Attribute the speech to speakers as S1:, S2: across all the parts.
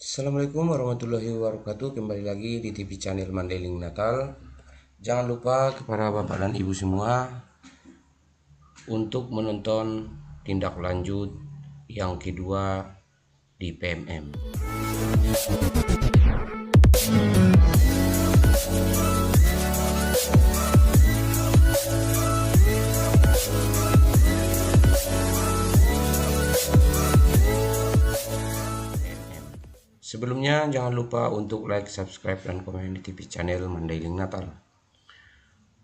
S1: Assalamualaikum warahmatullahi wabarakatuh. Kembali lagi di TV channel Mandailing Natal. Jangan lupa kepada Bapak dan Ibu semua untuk menonton tindak lanjut yang kedua di PMM. Sebelumnya jangan lupa untuk like, subscribe, dan komen di TV channel Mandailing Natal.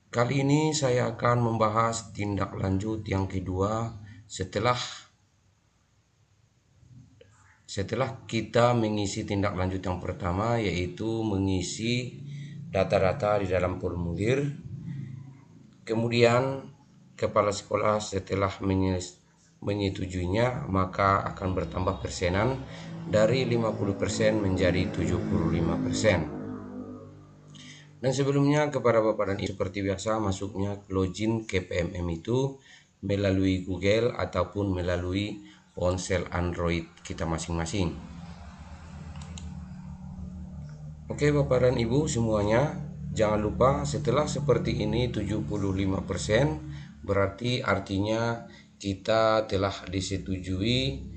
S1: Kali ini saya akan membahas tindak lanjut yang kedua setelah kita mengisi tindak lanjut yang pertama, yaitu mengisi data-data di dalam formulir. Kemudian kepala sekolah setelah menyetujuinya maka akan bertambah persenan dari 50% menjadi 75%. Dan sebelumnya kepada Bapak dan Ibu, seperti biasa masuknya login ke PMM itu melalui Google ataupun melalui ponsel Android kita masing-masing. Oke Bapak dan Ibu semuanya, jangan lupa setelah seperti ini 75% berarti artinya kita telah disetujui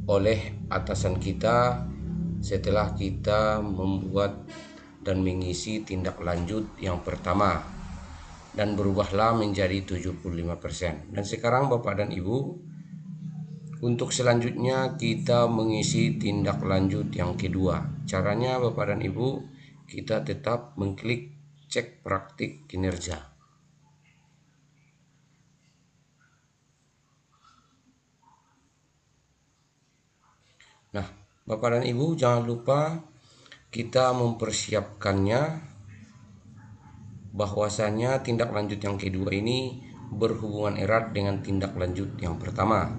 S1: oleh atasan kita setelah kita membuat dan mengisi tindak lanjut yang pertama dan berubahlah menjadi 75%. Dan sekarang Bapak dan Ibu, untuk selanjutnya kita mengisi tindak lanjut yang kedua. Caranya Bapak dan Ibu, kita tetap mengklik cek praktik kinerja. Nah, Bapak dan Ibu jangan lupa kita mempersiapkannya, bahwasanya tindak lanjut yang kedua ini berhubungan erat dengan tindak lanjut yang pertama.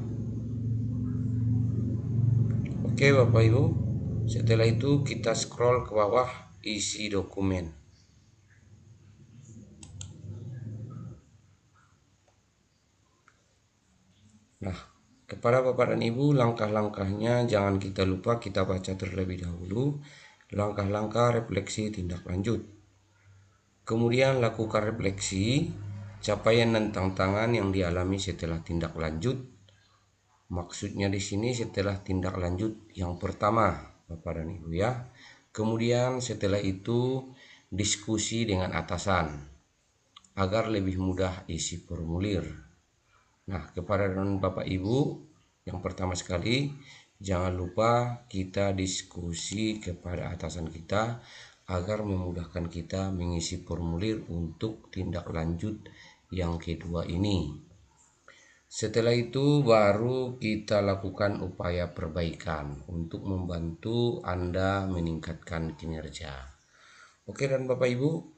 S1: Oke Bapak Ibu, setelah itu kita scroll ke bawah isi dokumen. Nah, kepada Bapak dan Ibu, langkah-langkahnya jangan kita lupa kita baca terlebih dahulu. Langkah-langkah refleksi tindak lanjut. Kemudian lakukan refleksi capaian dan tantangan yang dialami setelah tindak lanjut. Maksudnya di sini setelah tindak lanjut yang pertama, Bapak dan Ibu ya. Kemudian setelah itu diskusi dengan atasan agar lebih mudah isi formulir. Nah, kepada Bapak Ibu, yang pertama sekali jangan lupa kita diskusi kepada atasan kita agar memudahkan kita mengisi formulir untuk tindak lanjut yang kedua ini. Setelah itu baru kita lakukan upaya perbaikan untuk membantu Anda meningkatkan kinerja. Oke dan Bapak Ibu,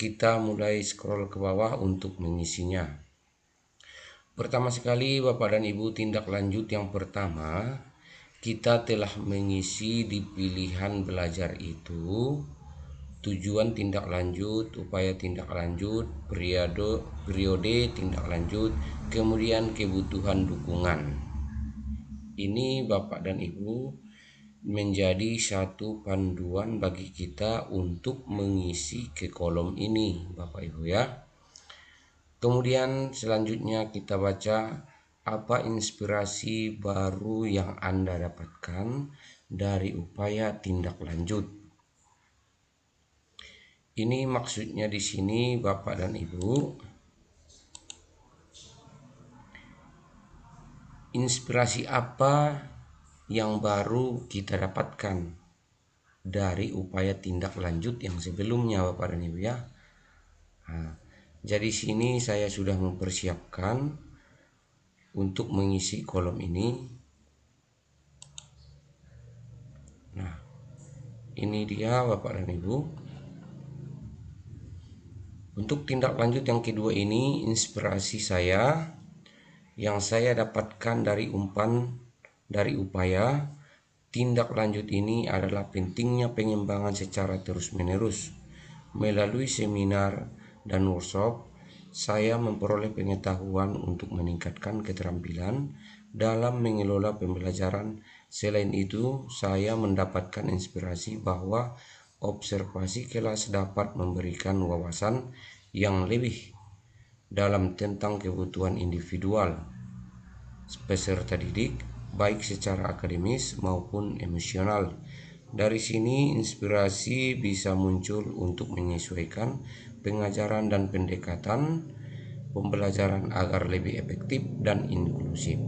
S1: kita mulai scroll ke bawah untuk mengisinya. Pertama sekali Bapak dan Ibu, tindak lanjut yang pertama kita telah mengisi di pilihan belajar itu tujuan tindak lanjut, upaya tindak lanjut, periode tindak lanjut, kemudian kebutuhan dukungan. Ini Bapak dan Ibu menjadi satu panduan bagi kita untuk mengisi ke kolom ini Bapak Ibu ya. Kemudian selanjutnya kita baca apa inspirasi baru yang Anda dapatkan dari upaya tindak lanjut. Ini maksudnya di sini Bapak dan Ibu, inspirasi apa yang baru kita dapatkan dari upaya tindak lanjut yang sebelumnya Bapak dan Ibu ya. Nah, jadi sini saya sudah mempersiapkan untuk mengisi kolom ini. Nah, ini dia Bapak dan Ibu. Untuk tindak lanjut yang kedua ini, inspirasi saya yang saya dapatkan dari upaya tindak lanjut ini adalah pentingnya pengembangan secara terus-menerus. Melalui seminar dan workshop, saya memperoleh pengetahuan untuk meningkatkan keterampilan dalam mengelola pembelajaran Selain itu, saya mendapatkan inspirasi bahwa observasi kelas dapat memberikan wawasan yang lebih dalam tentang kebutuhan individual peserta didik, baik secara akademis maupun emosional. Dari sini, inspirasi bisa muncul untuk menyesuaikan pengajaran dan pendekatan pembelajaran agar lebih efektif dan inklusif.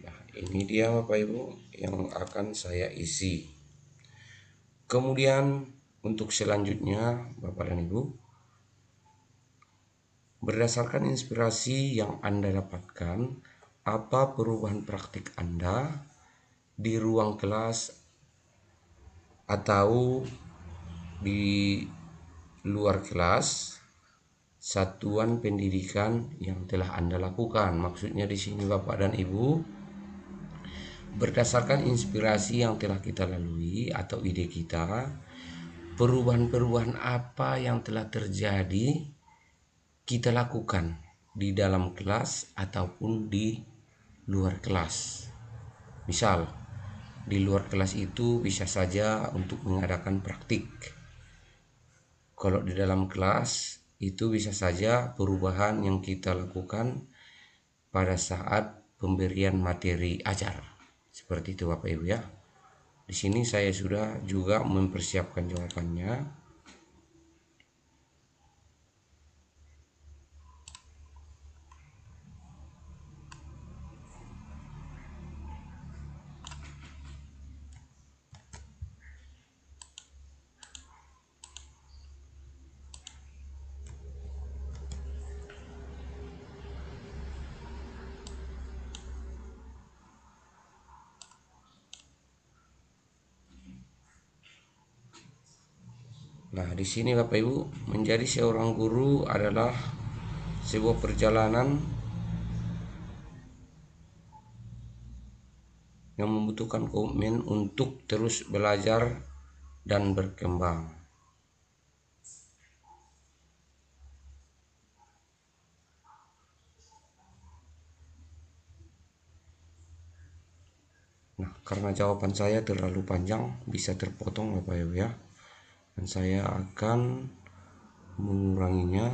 S1: Nah, ini dia Bapak Ibu yang akan saya isi. Kemudian untuk selanjutnya Bapak dan Ibu, berdasarkan inspirasi yang Anda dapatkan, apa perubahan praktik Anda di ruang kelas atau di luar kelas satuan pendidikan yang telah Anda lakukan? Maksudnya di sini Bapak dan Ibu, berdasarkan inspirasi yang telah kita lalui atau ide kita, perubahan-perubahan apa yang telah terjadi kita lakukan di dalam kelas ataupun di luar kelas. Misal, di luar kelas itu bisa saja untuk mengadakan praktik. Kalau di dalam kelas itu bisa saja perubahan yang kita lakukan pada saat pemberian materi ajar. Seperti itu Bapak Ibu ya. Di sini saya sudah juga mempersiapkan jawabannya. Nah, di sini Bapak Ibu, menjadi seorang guru adalah sebuah perjalanan yang membutuhkan komitmen untuk terus belajar dan berkembang. Nah, karena jawaban saya terlalu panjang, bisa terpotong Bapak Ibu ya. Dan saya akan menguranginya.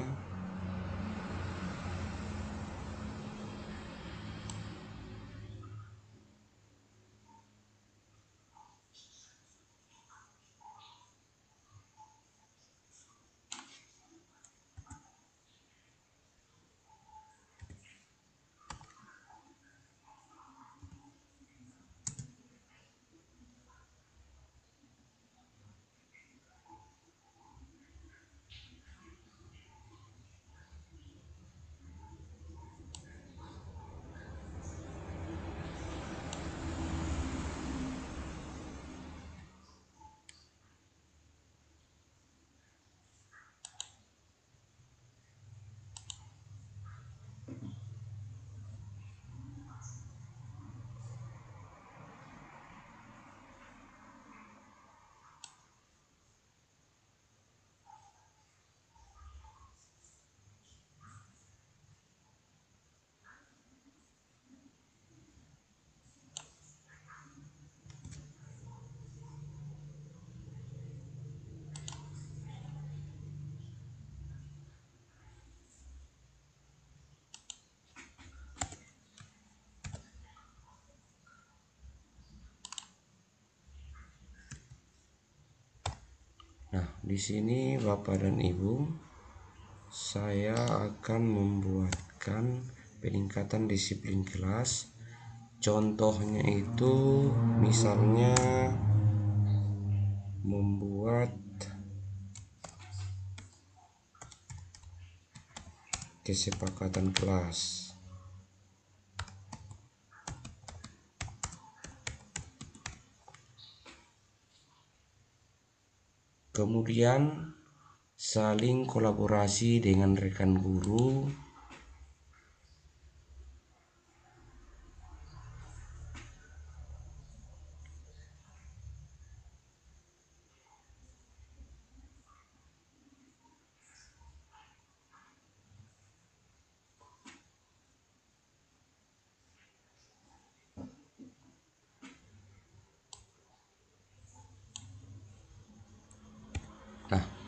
S1: Nah, di sini Bapak dan Ibu, saya akan membuatkan peningkatan disiplin kelas. Contohnya itu misalnya membuat kesepakatan kelas. Kemudian saling kolaborasi dengan rekan guru.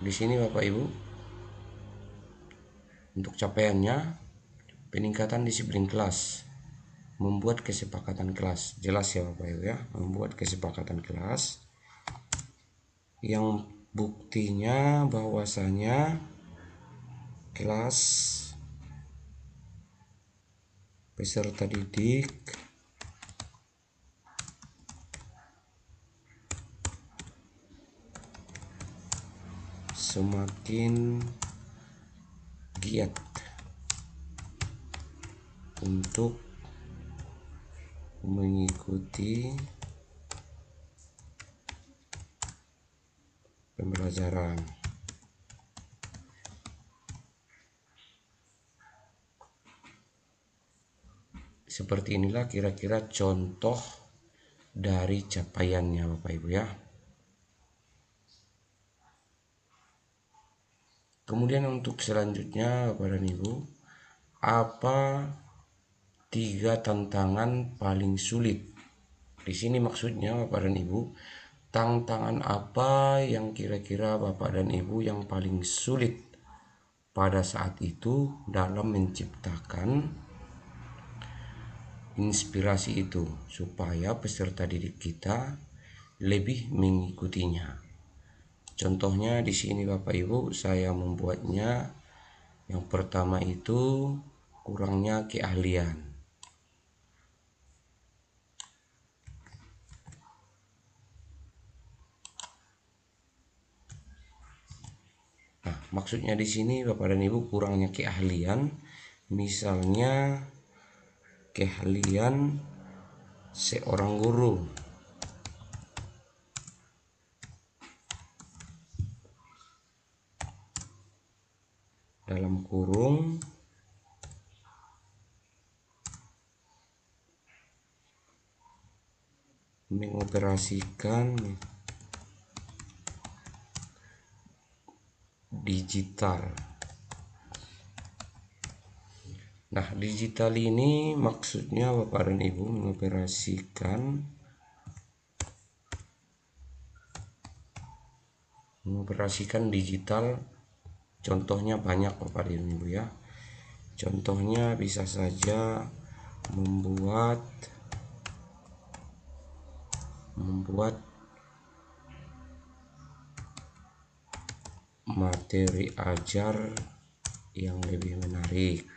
S1: Di sini Bapak Ibu, untuk capaiannya peningkatan disiplin kelas, membuat kesepakatan kelas. Jelas ya Bapak Ibu ya, membuat kesepakatan kelas yang buktinya bahwasanya kelas peserta didik semakin giat untuk mengikuti pembelajaran. Seperti inilah kira-kira contoh dari capaiannya Bapak Ibu ya. Kemudian untuk selanjutnya Bapak dan Ibu, apa 3 tantangan paling sulit? Di sini maksudnya Bapak dan Ibu, tantangan apa yang kira-kira Bapak dan Ibu yang paling sulit pada saat itu dalam menciptakan inspirasi itu supaya peserta didik kita lebih mengikutinya. Contohnya di sini Bapak Ibu, saya membuatnya yang pertama itu kurangnya keahlian. Nah, maksudnya di sini Bapak dan Ibu kurangnya keahlian, misalnya keahlian seorang guru dalam kurung mengoperasikan digital. Nah, digital ini maksudnya Bapak dan Ibu mengoperasikan digital. Contohnya banyak Bapak dan Ibu ya. Contohnya bisa saja membuat materi ajar yang lebih menarik,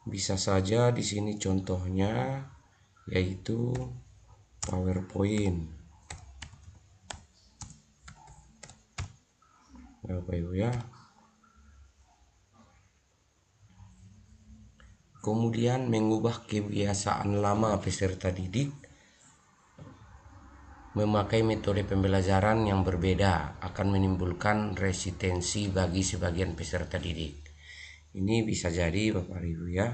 S1: Bisa saja di sini contohnya yaitu PowerPoint. Bapak Ibu ya. Kemudian mengubah kebiasaan lama peserta didik memakai metode pembelajaran yang berbeda akan menimbulkan resistensi bagi sebagian peserta didik. Ini bisa jadi Bapak Ibu ya.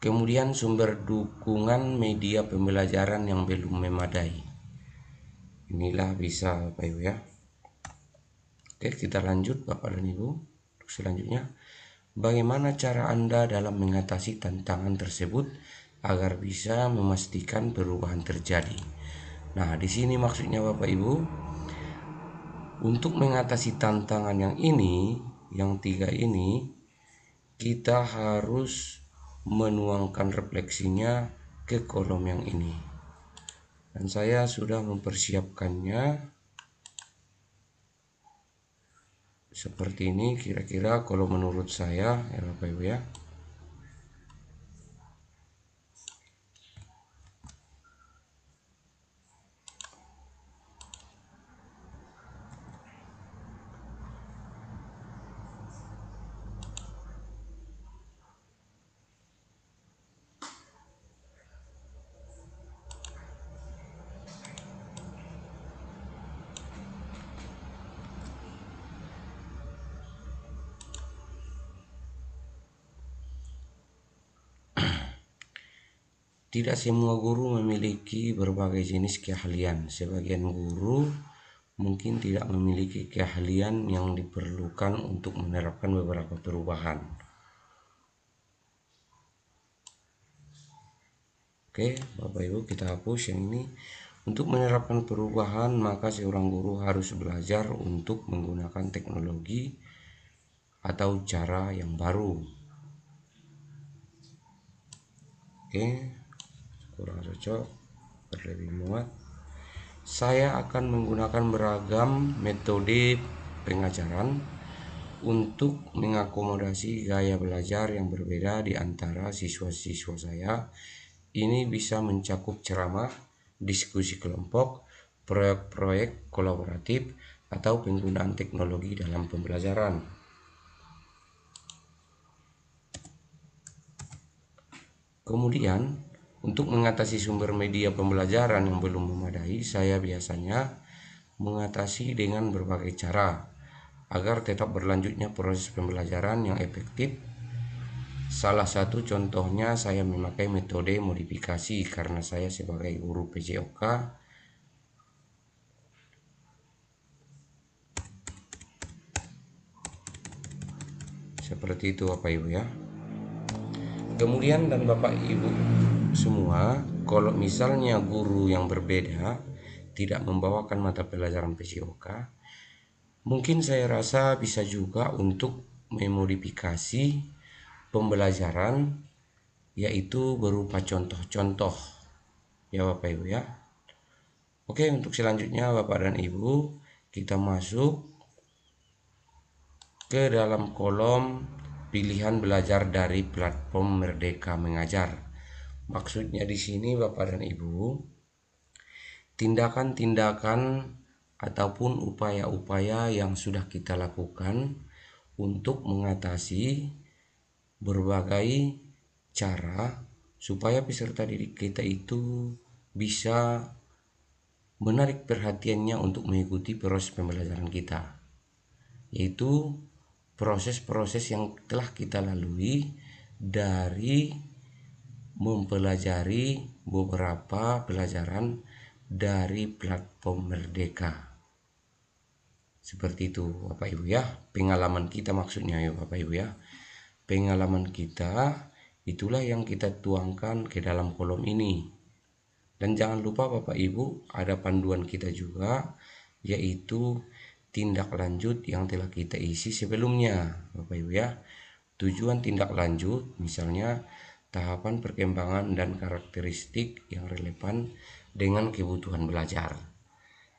S1: Kemudian sumber dukungan media pembelajaran yang belum memadai. Inilah bisa Bapak Ibu ya. Oke, kita lanjut Bapak dan Ibu. Selanjutnya, bagaimana cara Anda dalam mengatasi tantangan tersebut agar bisa memastikan perubahan terjadi? Nah, di sini maksudnya Bapak Ibu, untuk mengatasi tantangan yang ini, yang 3 ini, kita harus menuangkan refleksinya ke kolom yang ini. Dan saya sudah mempersiapkannya seperti ini kira-kira kalau menurut saya ya Bapak Ibu ya. Tidak semua guru memiliki berbagai jenis keahlian. Sebagian guru mungkin tidak memiliki keahlian yang diperlukan untuk menerapkan beberapa perubahan. Oke, Bapak Ibu, kita hapus yang ini. Untuk menerapkan perubahan, maka seorang guru harus belajar untuk menggunakan teknologi atau cara yang baru. Oke, kurang cocok, berlebih muat. Saya akan menggunakan beragam metode pengajaran untuk mengakomodasi gaya belajar yang berbeda di antara siswa-siswa saya. Ini bisa mencakup ceramah, diskusi kelompok, proyek-proyek kolaboratif, atau penggunaan teknologi dalam pembelajaran. Kemudian, untuk mengatasi sumber media pembelajaran yang belum memadai, saya biasanya mengatasi dengan berbagai cara agar tetap berlanjutnya proses pembelajaran yang efektif. Salah satu contohnya saya memakai metode modifikasi karena saya sebagai guru PJOK seperti itu Bapak Ibu ya. Kemudian dan Bapak Ibu semua, kalau misalnya guru yang berbeda tidak membawakan mata pelajaran PJOK, mungkin saya rasa bisa juga untuk memodifikasi pembelajaran, yaitu berupa contoh-contoh ya Bapak Ibu ya. Oke, untuk selanjutnya Bapak dan Ibu, kita masuk ke dalam kolom pilihan belajar dari platform Merdeka Mengajar. Maksudnya di sini Bapak dan Ibu, tindakan-tindakan ataupun upaya-upaya yang sudah kita lakukan untuk mengatasi berbagai cara supaya peserta didik kita itu bisa menarik perhatiannya untuk mengikuti proses pembelajaran kita, yaitu proses-proses yang telah kita lalui dari mempelajari beberapa pelajaran dari platform Merdeka. Seperti itu Bapak Ibu ya, pengalaman kita maksudnya ya Bapak Ibu ya. Pengalaman kita itulah yang kita tuangkan ke dalam kolom ini. Dan jangan lupa Bapak Ibu, ada panduan kita juga, yaitu tindak lanjut yang telah kita isi sebelumnya Bapak Ibu ya. Tujuan tindak lanjut misalnya tahapan perkembangan dan karakteristik yang relevan dengan kebutuhan belajar.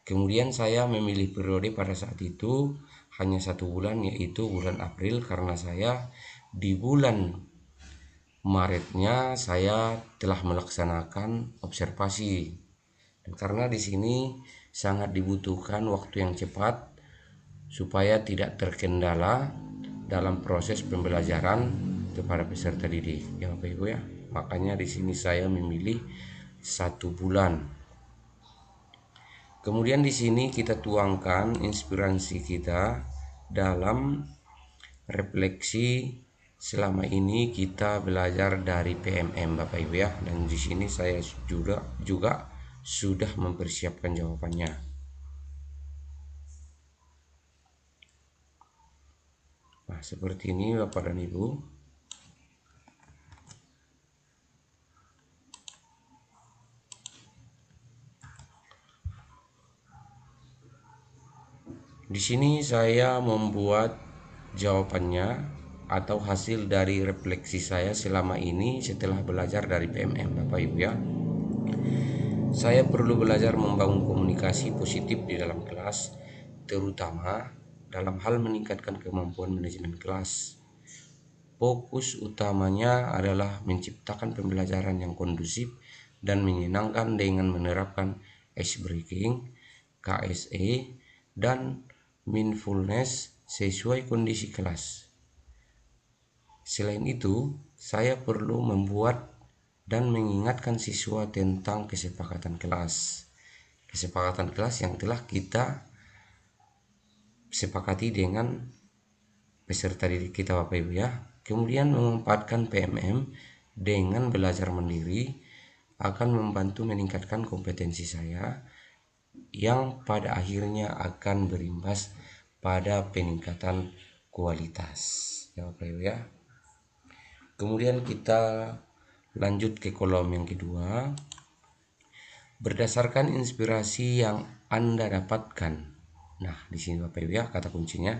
S1: Kemudian saya memilih periode pada saat itu hanya 1 bulan, yaitu bulan April, karena saya di bulan Maretnya saya telah melaksanakan observasi. Dan karena di sini sangat dibutuhkan waktu yang cepat supaya tidak terkendala dalam proses pembelajaran kepada peserta didik ya Bapak Ibu ya. Makanya di sini saya memilih 1 bulan. Kemudian di sini kita tuangkan inspirasi kita dalam refleksi selama ini kita belajar dari PMM Bapak Ibu ya. Dan di sini saya juga sudah mempersiapkan jawabannya. Nah, seperti ini Bapak dan Ibu. Di sini saya membuat jawabannya atau hasil dari refleksi saya selama ini setelah belajar dari PMM Bapak Ibu ya. Saya perlu belajar membangun komunikasi positif di dalam kelas, terutama dalam hal meningkatkan kemampuan manajemen kelas. Fokus utamanya adalah menciptakan pembelajaran yang kondusif dan menyenangkan dengan menerapkan ice breaking, KSE, dan mindfulness sesuai kondisi kelas. Selain itu, saya perlu membuat dan mengingatkan siswa tentang kesepakatan kelas. Kesepakatan kelas yang telah kita sepakati dengan peserta didik kita Bapak Ibu ya. Kemudian memanfaatkan PMM dengan belajar mandiri akan membantu meningkatkan kompetensi saya yang pada akhirnya akan berimbas pada peningkatan kualitas ya Bapak Ibu ya. Kemudian kita Lanjut ke kolom yang kedua. Berdasarkan inspirasi yang Anda dapatkan. Nah, di sini Bapak Ibu ya kata kuncinya.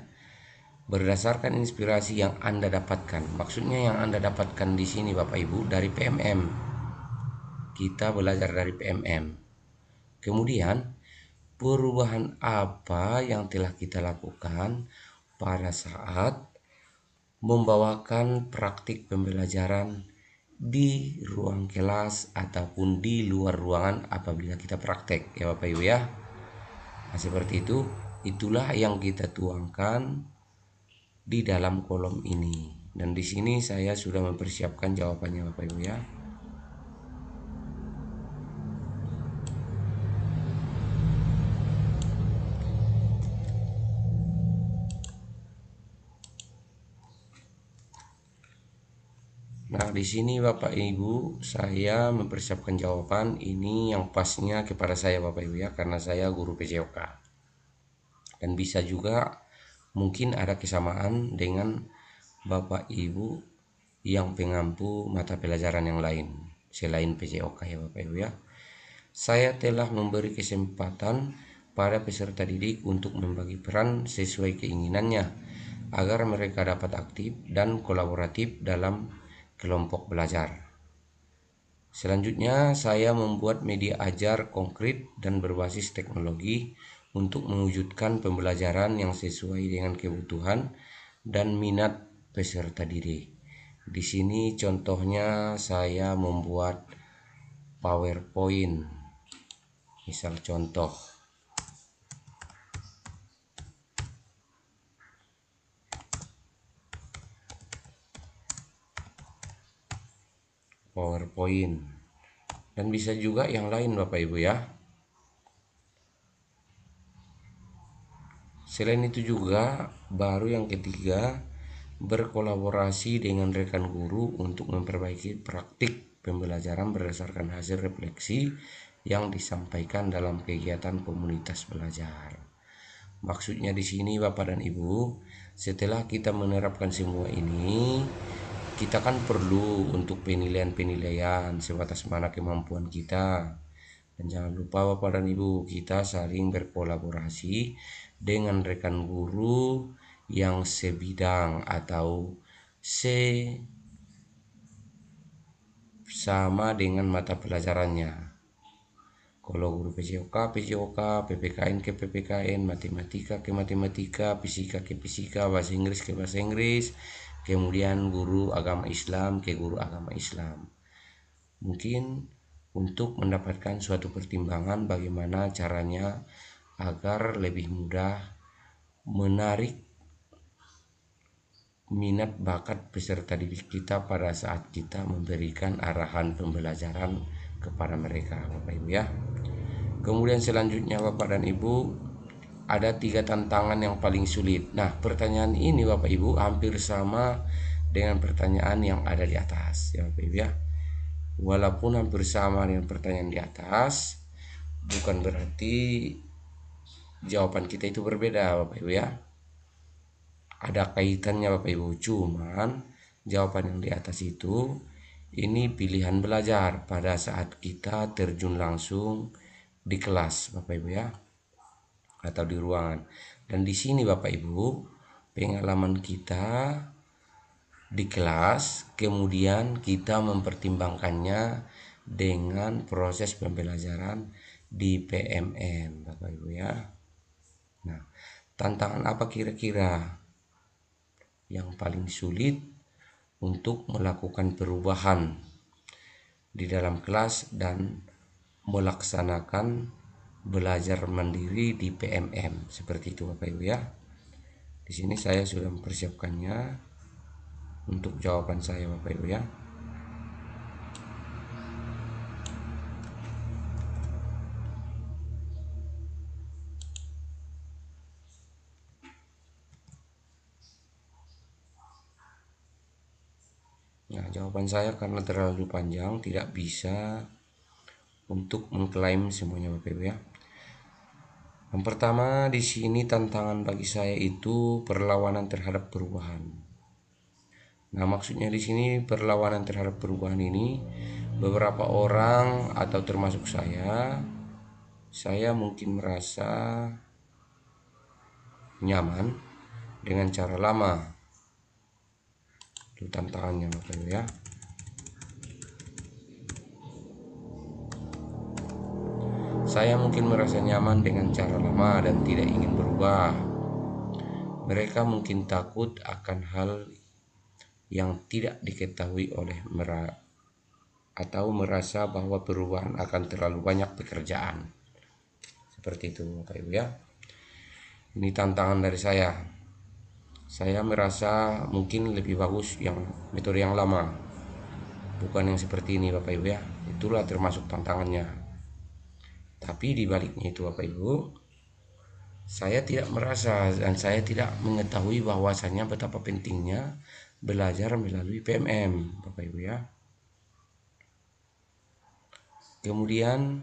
S1: Berdasarkan inspirasi yang Anda dapatkan. Maksudnya yang Anda dapatkan di sini Bapak Ibu dari PMM. Kita belajar dari PMM. Kemudian, perubahan apa yang telah kita lakukan pada saat membawakan praktik pembelajaran di ruang kelas ataupun di luar ruangan apabila kita praktek ya Bapak Ibu ya. Nah, seperti itu, itulah yang kita tuangkan di dalam kolom ini. Dan di sini saya sudah mempersiapkan jawabannya Bapak Ibu ya. Nah, di sini Bapak Ibu saya mempersiapkan jawaban ini yang pasnya kepada saya Bapak Ibu ya, karena saya guru PJOK. Dan bisa juga mungkin ada kesamaan dengan Bapak Ibu yang pengampu mata pelajaran yang lain selain PJOK ya Bapak Ibu ya. Saya telah memberi kesempatan pada peserta didik untuk membagi peran sesuai keinginannya agar mereka dapat aktif dan kolaboratif dalam kelompok belajar. Selanjutnya, saya membuat media ajar konkret dan berbasis teknologi untuk mewujudkan pembelajaran yang sesuai dengan kebutuhan dan minat peserta didik. Di sini contohnya saya membuat PowerPoint. Misal contoh, PowerPoint. Dan bisa juga yang lain Bapak Ibu ya. Selain itu juga baru yang ketiga, berkolaborasi dengan rekan guru untuk memperbaiki praktik pembelajaran berdasarkan hasil refleksi yang disampaikan dalam kegiatan komunitas belajar. Maksudnya di sini Bapak dan Ibu, setelah kita menerapkan semua ini, kita kan perlu untuk penilaian-penilaian sebatas mana kemampuan kita. Dan jangan lupa Bapak dan Ibu, kita saling berkolaborasi dengan rekan guru yang sebidang atau sama dengan mata pelajarannya. Kalau guru PJOK, PPKN ke PPKN, matematika ke matematika, fisika ke fisika, bahasa Inggris ke bahasa Inggris, kemudian guru agama Islam ke guru agama Islam. Mungkin untuk mendapatkan suatu pertimbangan bagaimana caranya agar lebih mudah menarik minat bakat peserta didik kita pada saat kita memberikan arahan pembelajaran kepada mereka Bapak Ibu ya. Kemudian selanjutnya Bapak dan Ibu, ada 3 tantangan yang paling sulit. Nah, pertanyaan ini Bapak Ibu hampir sama dengan pertanyaan yang ada di atas ya Bapak Ibu ya. Walaupun hampir sama dengan pertanyaan di atas, bukan berarti jawaban kita itu berbeda Bapak Ibu ya. Ada kaitannya Bapak Ibu, cuman jawaban yang di atas itu ini pilihan belajar pada saat kita terjun langsung di kelas Bapak Ibu ya, atau di ruangan. Dan di sini Bapak Ibu, pengalaman kita di kelas, kemudian kita mempertimbangkannya dengan proses pembelajaran di PMM Bapak Ibu ya. Nah, tantangan apa kira-kira yang paling sulit untuk melakukan perubahan di dalam kelas dan melaksanakan belajar mandiri di PMM seperti itu Bapak Ibu ya. Di sini saya sudah mempersiapkannya untuk jawaban saya Bapak Ibu ya. Nah, jawaban saya karena terlalu panjang tidak bisa untuk mengklaim semuanya Bapak Ibu ya. Yang pertama di sini tantangan bagi saya itu perlawanan terhadap perubahan. Nah, maksudnya di sini perlawanan terhadap perubahan ini, beberapa orang atau termasuk saya mungkin merasa nyaman dengan cara lama. Itu tantangannya Bapak Ibu ya. Saya mungkin merasa nyaman dengan cara lama dan tidak ingin berubah. Mereka mungkin takut akan hal yang tidak diketahui oleh mereka atau merasa bahwa perubahan akan terlalu banyak pekerjaan. Seperti itu Bapak Ibu ya. Ini tantangan dari saya. Saya merasa mungkin lebih bagus yang metode yang lama, bukan yang seperti ini Bapak Ibu ya. Itulah termasuk tantangannya. Tapi di baliknya itu Bapak Ibu, saya tidak merasa dan saya tidak mengetahui bahwasannya betapa pentingnya belajar melalui PMM Bapak Ibu ya. Kemudian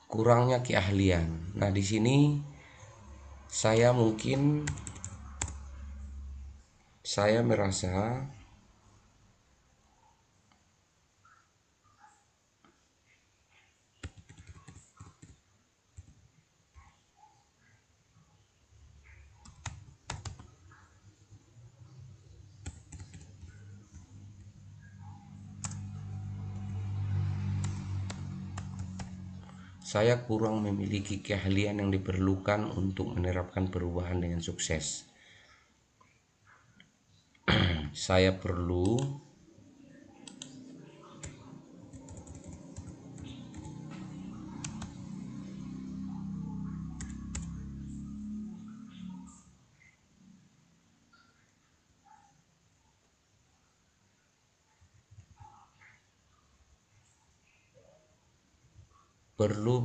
S1: kurangnya keahlian. Nah, di sini saya merasa kurang memiliki keahlian yang diperlukan untuk menerapkan perubahan dengan sukses. Saya perlu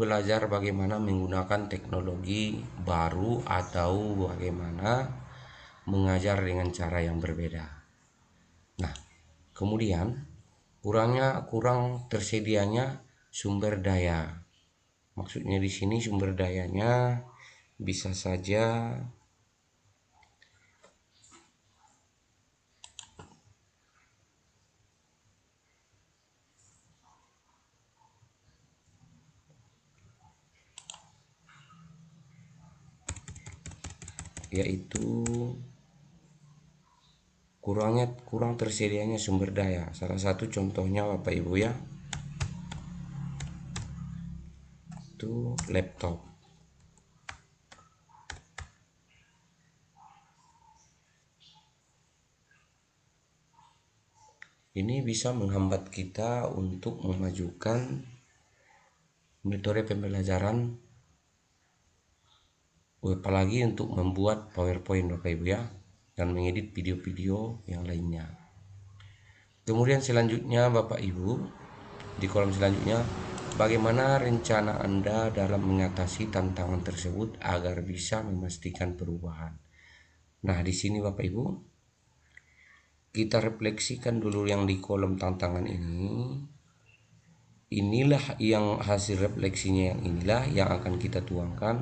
S1: belajar bagaimana menggunakan teknologi baru atau bagaimana mengajar dengan cara yang berbeda. Nah, kemudian kurang tersedianya sumber daya. Maksudnya di sini sumber dayanya bisa saja yaitu kurang tersedianya sumber daya. Salah satu contohnya Bapak Ibu ya, itu laptop. Ini bisa menghambat kita untuk memajukan metode pembelajaran, apalagi untuk membuat PowerPoint Bapak Ibu ya, dan mengedit video-video yang lainnya. Kemudian selanjutnya Bapak Ibu, di kolom selanjutnya, bagaimana rencana Anda dalam mengatasi tantangan tersebut agar bisa memastikan perubahan? Nah, di sini Bapak Ibu, kita refleksikan dulu yang di kolom tantangan ini. Inilah yang hasil refleksinya, yang inilah yang akan kita tuangkan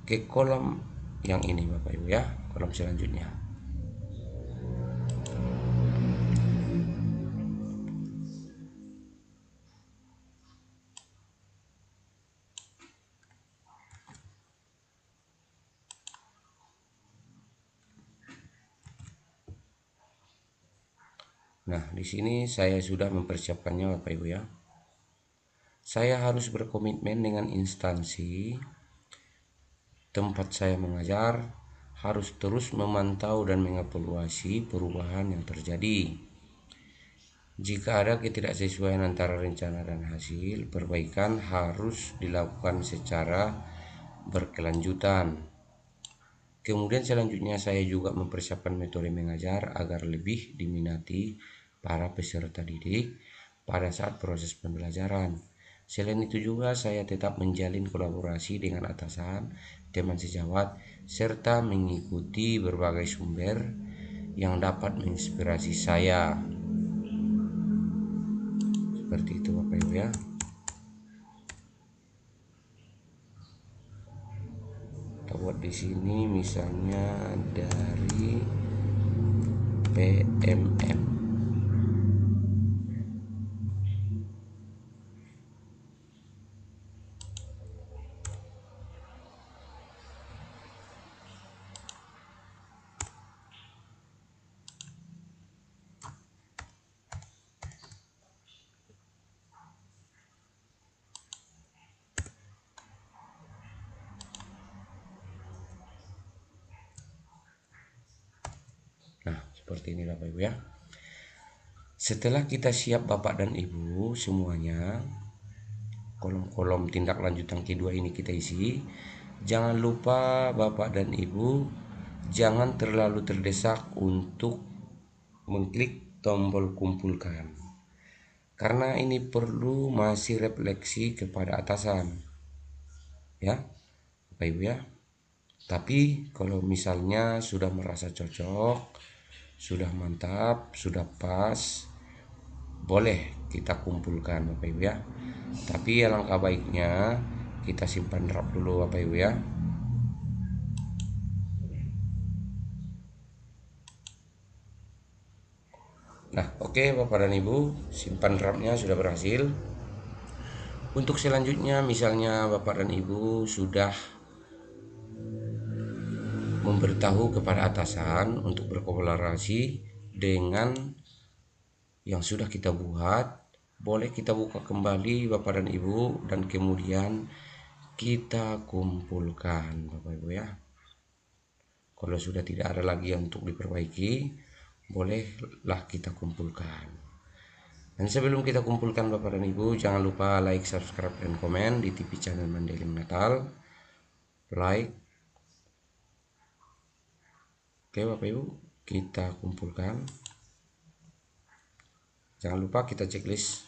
S1: ke kolom yang ini Bapak Ibu ya, kolom selanjutnya. Nah, di sini saya sudah mempersiapkannya Bapak Ibu ya. Saya harus berkomitmen dengan instansi tempat saya mengajar, harus terus memantau dan mengevaluasi perubahan yang terjadi. Jika ada ketidaksesuaian antara rencana dan hasil, perbaikan harus dilakukan secara berkelanjutan. Kemudian selanjutnya saya juga mempersiapkan metode mengajar agar lebih diminati para peserta didik pada saat proses pembelajaran. Selain itu juga saya tetap menjalin kolaborasi dengan atasan, teman sejawat, serta mengikuti berbagai sumber yang dapat menginspirasi saya. Seperti itu Bapak Ibu ya. Kita buat di sini misalnya dari PMM. seperti ini Bapak Ibu ya. Setelah kita siap Bapak dan Ibu semuanya, kolom-kolom tindak lanjut yang kedua ini kita isi. Jangan lupa Bapak dan Ibu jangan terlalu terdesak untuk mengklik tombol kumpulkan, karena ini perlu masih refleksi kepada atasan ya Bapak Ibu ya. Tapi kalau misalnya sudah merasa cocok, sudah mantap, sudah pas, boleh kita kumpulkan Bapak Ibu ya. Tapi alangkah baiknya kita simpan draft dulu Bapak Ibu ya. Nah, oke Bapak dan Ibu, simpan draftnya sudah berhasil. Untuk selanjutnya misalnya Bapak dan Ibu sudah memberitahu kepada atasan untuk berkolaborasi dengan yang sudah kita buat, boleh kita buka kembali Bapak dan Ibu dan kemudian kita kumpulkan Bapak Ibu ya. Kalau sudah tidak ada lagi yang untuk diperbaiki, bolehlah kita kumpulkan. Dan sebelum kita kumpulkan Bapak dan Ibu, jangan lupa like, subscribe, dan komen di TV channel Mandeling Natal. Like. Oke Bapak Ibu, kita kumpulkan. Jangan lupa kita checklist.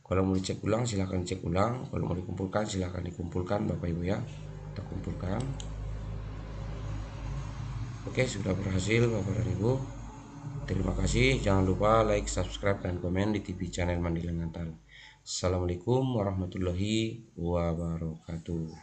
S1: Kalau mau dicek ulang silahkan cek ulang. Kalau mau dikumpulkan silahkan dikumpulkan Bapak Ibu ya. Kita kumpulkan. Oke, sudah berhasil Bapak dan Ibu. Terima kasih. Jangan lupa like, subscribe, dan komen di TV channel Mandeling Natal. Assalamualaikum warahmatullahi wabarakatuh.